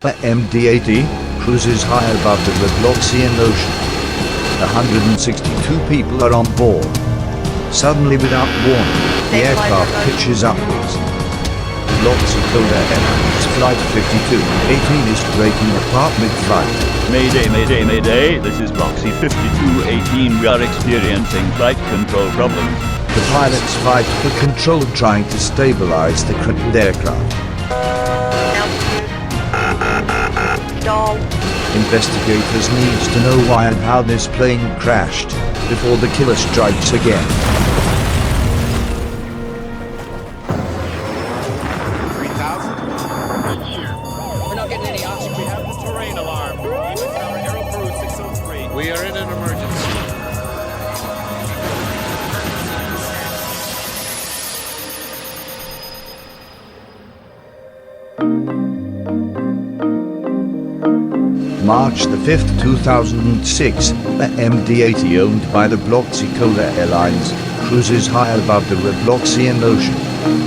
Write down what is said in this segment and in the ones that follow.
The MD-80 cruises high above the Robloxian Ocean. 162 people are on board. Suddenly, without warning, the aircraft pitches upwards. Bloxy Airlines Flight 5218 is breaking apart mid-flight. Mayday, Mayday, Mayday, this is Bloxy 5218. We are experiencing flight control problems. The pilots fight for control, trying to stabilize the crippled aircraft. Stall. Investigators need to know why and how this plane crashed before the killer strikes again. 3,000? We're not getting any oxygen. We have the terrain alarm. Tower Airlines 603. We are in an emergency. March the 5th, 2006, the MD-80 owned by the Bloxy Airlines cruises high above the Robloxian Ocean.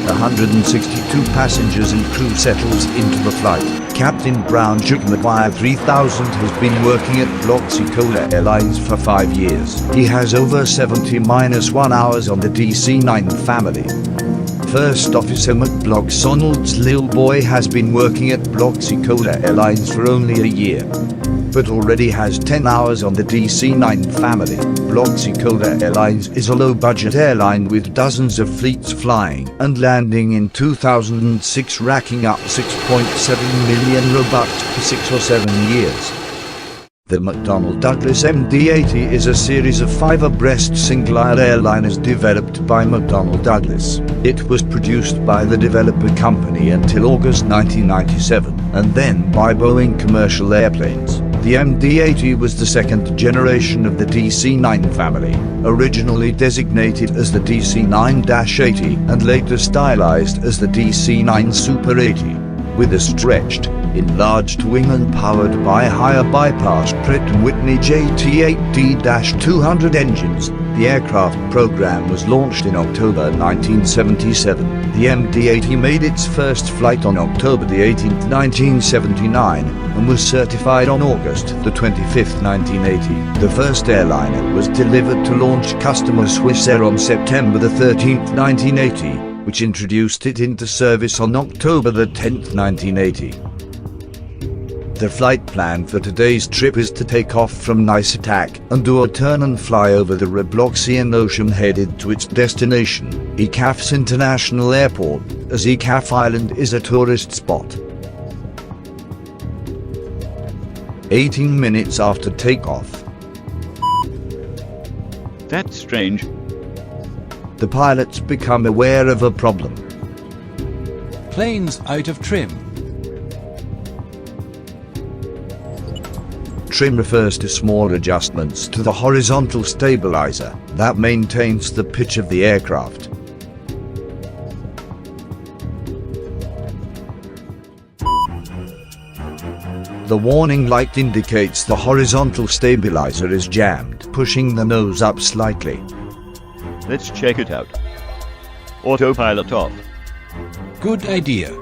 162 passengers and crew settles into the flight. Captain Brown Jeremiah 3000 has been working at Bloxy Airlines for 5 years. He has over 70-1 hours on the DC-9 family. First Officer McBloxonald's little boy has been working at Bloxy Airlines for only a year, but already has 10 hours on the DC-9 family. Bloxy Airlines is a low-budget airline with dozens of fleets flying and landing in 2006, racking up 6.7 million Robux for 6 or 7 years. The McDonnell Douglas MD-80 is a series of 5 abreast single-aisle airliners developed by McDonnell Douglas. It was produced by the developer company until August 1997, and then by Boeing Commercial Airplanes. The MD-80 was the second generation of the DC-9 family, originally designated as the DC-9-80 and later stylized as the DC-9 Super 80. With a stretched, enlarged wing and powered by higher bypass Pratt & Whitney JT8D-200 engines, the aircraft program was launched in October 1977. The MD-80 made its first flight on October 18, 1979, and was certified on August 25, 1980. The first airliner was delivered to launch customer Swissair on September 13, 1980, which introduced it into service on October 10, 1980. The flight plan for today's trip is to take off from Nice Attack and do a turn and fly over the Robloxian Ocean headed to its destination, EKAF's International Airport, as EKAF Island is a tourist spot. 18 minutes after takeoff. That's strange. The pilots become aware of a problem. Plane's out of trim. Trim refers to small adjustments to the horizontal stabilizer that maintains the pitch of the aircraft. The warning light indicates the horizontal stabilizer is jammed, pushing the nose up slightly. Let's check it out. Autopilot off. Good idea.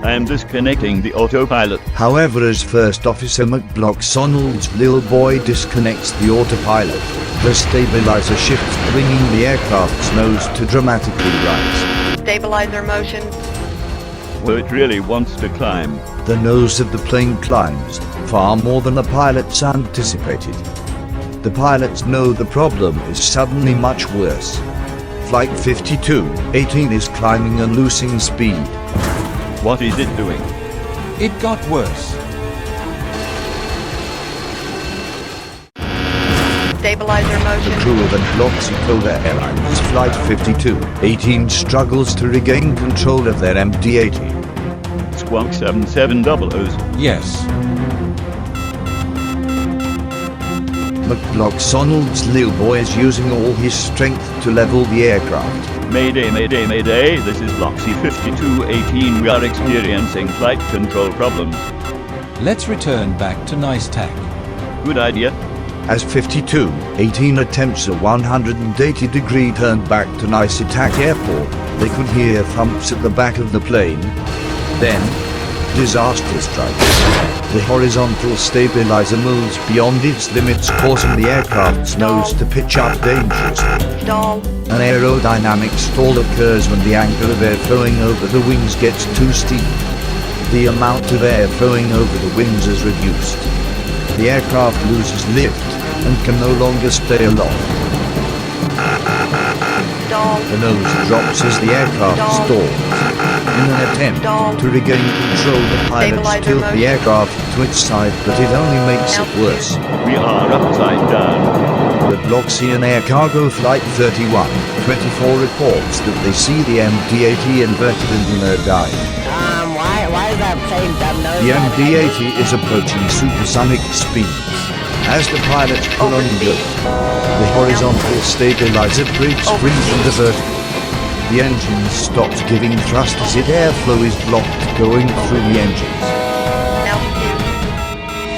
I am disconnecting the autopilot. However, as First Officer McBloxonald's little boy disconnects the autopilot, the stabilizer shifts, bringing the aircraft's nose to dramatically rise. Stabilizer motion. Well, it really wants to climb. The nose of the plane climbs, far more than the pilots anticipated. The pilots know the problem is suddenly much worse. Flight 5218 is climbing and losing speed. What is it doing? It got worse. Stabilizer The motion. crew of the Bloxy Airlines Flight 5218 struggles to regain control of their MD-80. Squawk 7700s. Yes. McBloxonald's little boy is using all his strength to level the aircraft. Mayday, Mayday, Mayday, this is Bloxy 5218. We are experiencing flight control problems. Let's return back to Nice Tack. Good idea. As 5218 attempts a 180-degree turn back to Nice Attack Airport, they could hear thumps at the back of the plane. Then, disaster strikes. The horizontal stabilizer moves beyond its limits, causing the aircraft's nose to pitch up dangerously. Stall. An aerodynamic stall occurs when the angle of air flowing over the wings gets too steep. The amount of air flowing over the wings is reduced. The aircraft loses lift and can no longer stay aloft. Stall. The nose drops as the aircraft stalls. In an attempt to regain control, the pilots Stabilizer tilt the motion. aircraft to its side, but it only makes it worse. We are upside down. Robloxian Air Cargo Flight 3124 reports that they see the MD-80 inverted and in a dive. Why is that plane dumb nose? The MD-80 is approaching supersonic speeds. As the pilots pull on the yoke, the horizontal stabilizer breaks free from the vertical. The engine stops giving thrust as its airflow is blocked going through the engines. Altitude.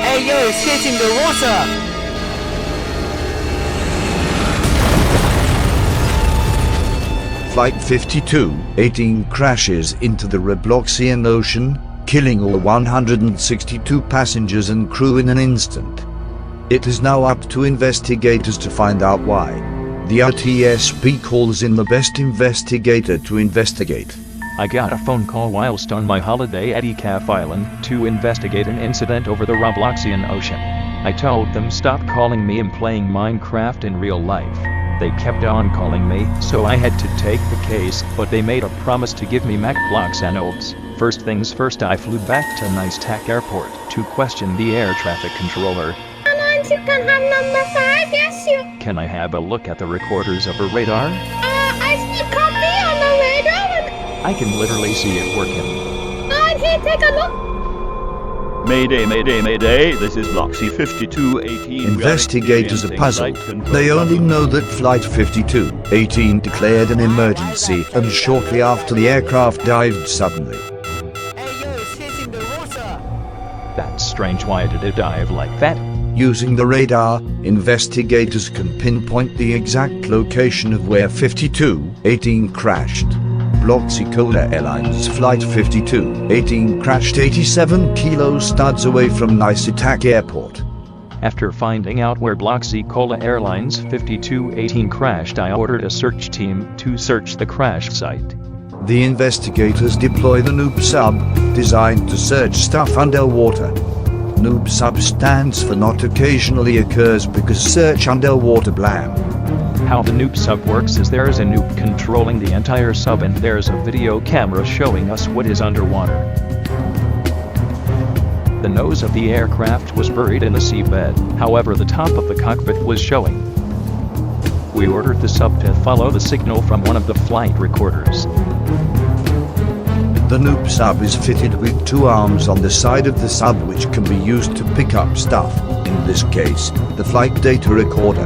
Hey yo, it's hitting the water! Flight 5218 crashes into the Robloxian Ocean, killing all 162 passengers and crew in an instant. It is now up to investigators to find out why. The RTSP calls in the best investigator to investigate. I got a phone call whilst on my holiday at EKAF Island to investigate an incident over the Robloxian Ocean. I told them stop calling me and playing Minecraft in real life. They kept on calling me, so I had to take the case, but they made a promise to give me Mac blocks and orbs. First things first, I flew back to Nice Tac Airport to question the air traffic controller. Airlines, you can have number 5, yes you. Can I have a look at the recorders of a radar? I see copy on the radar. I can literally see it working. Here, take a look. Mayday, Mayday, Mayday. This is Bloxy 5218. Investigators are puzzled. They only know that Flight 5218 declared an emergency, and shortly after the aircraft dived suddenly. Hey yo, it's hitting the water! That's strange. Why did it dive like that? Using the radar, investigators can pinpoint the exact location of where 5218 crashed. Bloxy Airlines Flight 5218 crashed 87 kilo studs away from Nice Tac Airport. After finding out where Bloxy Airlines 5218 crashed, I ordered a search team to search the crash site. The investigators deploy the Noob Sub, designed to search stuff underwater. Noob Sub stands for not occasionally occurs because search underwater blam. How the Noob Sub works is there is a noob controlling the entire sub and there's a video camera showing us what is underwater. The nose of the aircraft was buried in the seabed, however the top of the cockpit was showing. We ordered the sub to follow the signal from one of the flight recorders. The Noob Sub is fitted with 2 arms on the side of the sub which can be used to pick up stuff, in this case, the flight data recorder.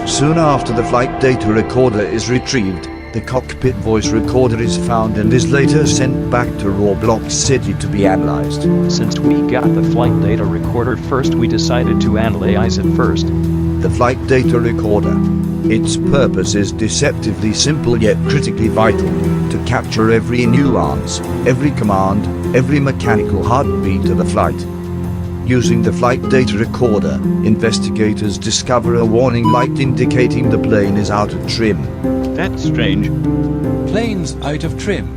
Soon after the flight data recorder is retrieved, the cockpit voice recorder is found and is later sent back to Roblox City to be analyzed. Since we got the flight data recorder first, we decided to analyze it first. The flight data recorder. Its purpose is deceptively simple yet critically vital, to capture every nuance, every command, every mechanical heartbeat of the flight. Using the flight data recorder, investigators discover a warning light indicating the plane is out of trim. That's strange. Planes out of trim.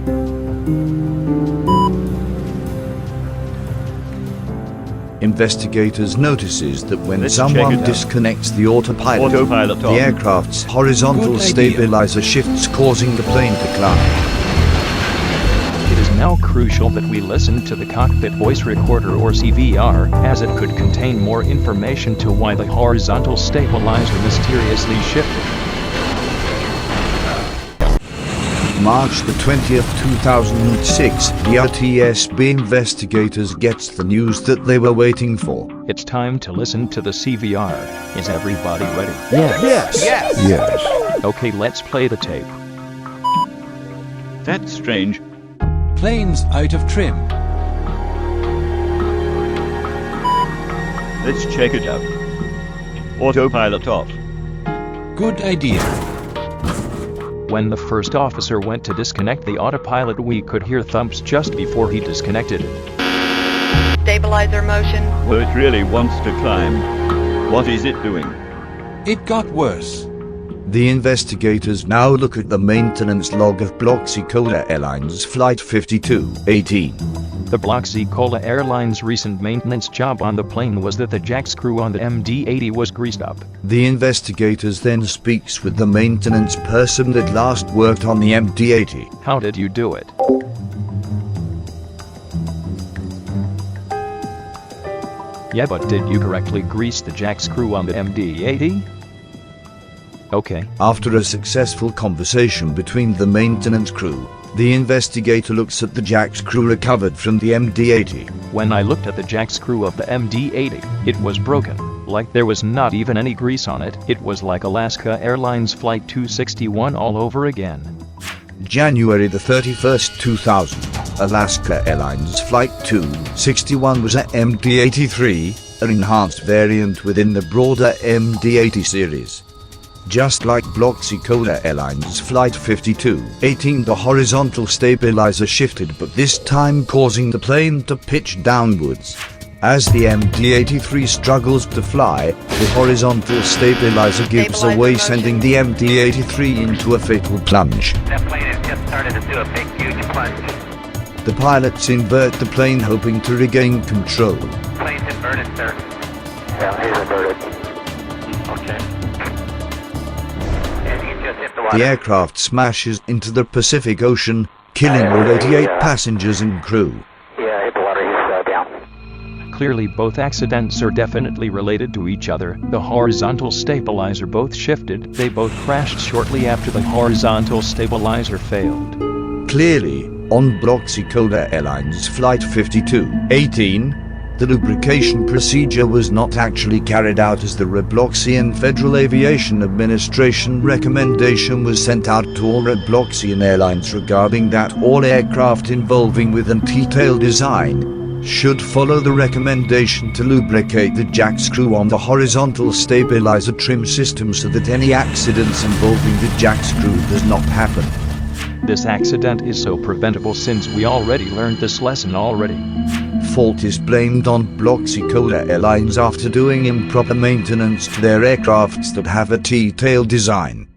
Investigators notices that when Let's check someone it out. disconnects the autopilot, Autopilot the on. aircraft's horizontal Good idea. stabilizer shifts, causing the plane to climb. It is now crucial that we listen to the cockpit voice recorder or CVR, as it could contain more information to why the horizontal stabilizer mysteriously shifted. March the 20th, 2006, the RTSB investigators gets the news that they were waiting for. It's time to listen to the CVR. Is everybody ready? Yes. Okay, let's play the tape. That's strange. Planes out of trim. Let's check it out. Autopilot off. Good idea. When the first officer went to disconnect the autopilot, we could hear thumps just before he disconnected it. Stabilizer motion. Well, it really wants to climb. What is it doing? It got worse. The investigators now look at the maintenance log of Bloxy Airlines Flight 5218. The Bloxy Airlines' recent maintenance job on the plane was that the jackscrew on the MD-80 was greased up. The investigators then speaks with the maintenance person that last worked on the MD-80. How did you do it? Yeah, but did you correctly grease the jackscrew on the MD-80? Okay. After a successful conversation between the maintenance crew, the investigator looks at the jackscrew recovered from the MD-80. When I looked at the jackscrew of the MD-80, it was broken. Like there was not even any grease on it. It was like Alaska Airlines Flight 261 all over again. January the 31st, 2000, Alaska Airlines Flight 261 was a MD-83, an enhanced variant within the broader MD-80 series. Just like Bloxy Airlines Flight 5218, the horizontal stabilizer shifted, but this time causing the plane to pitch downwards. As the MD-83 struggles to fly, the horizontal stabilizer gives away, sending the MD-83 into a fatal plunge. That plane has just started to do a big, huge plunge. The pilots invert the plane, hoping to regain control. Plane's inverted, sir. Yeah, he's inverted. Okay. And he just hit the water. The aircraft smashes into the Pacific Ocean, killing all 88 passengers and crew. Yeah, hit the water. He's down. Clearly both accidents are definitely related to each other. The horizontal stabilizer both shifted. They both crashed shortly after the horizontal stabilizer failed. Clearly, on Bloxy Airlines Flight 5218, the lubrication procedure was not actually carried out as the Robloxian Federal Aviation Administration recommendation was sent out to all Robloxian airlines regarding that all aircraft involving with a detailed design should follow the recommendation to lubricate the jackscrew on the horizontal stabilizer trim system so that any accidents involving the jackscrew does not happen. This accident is so preventable since we already learned this lesson already. Fault is blamed on Bloxy Airlines after doing improper maintenance to their aircrafts that have a T-tail design.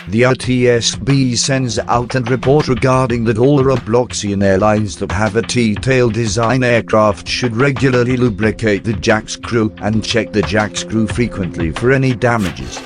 The RTSB sends out a report regarding that all Robloxian airlines that have a T-tail design aircraft should regularly lubricate the jackscrew and check the jackscrew frequently for any damages.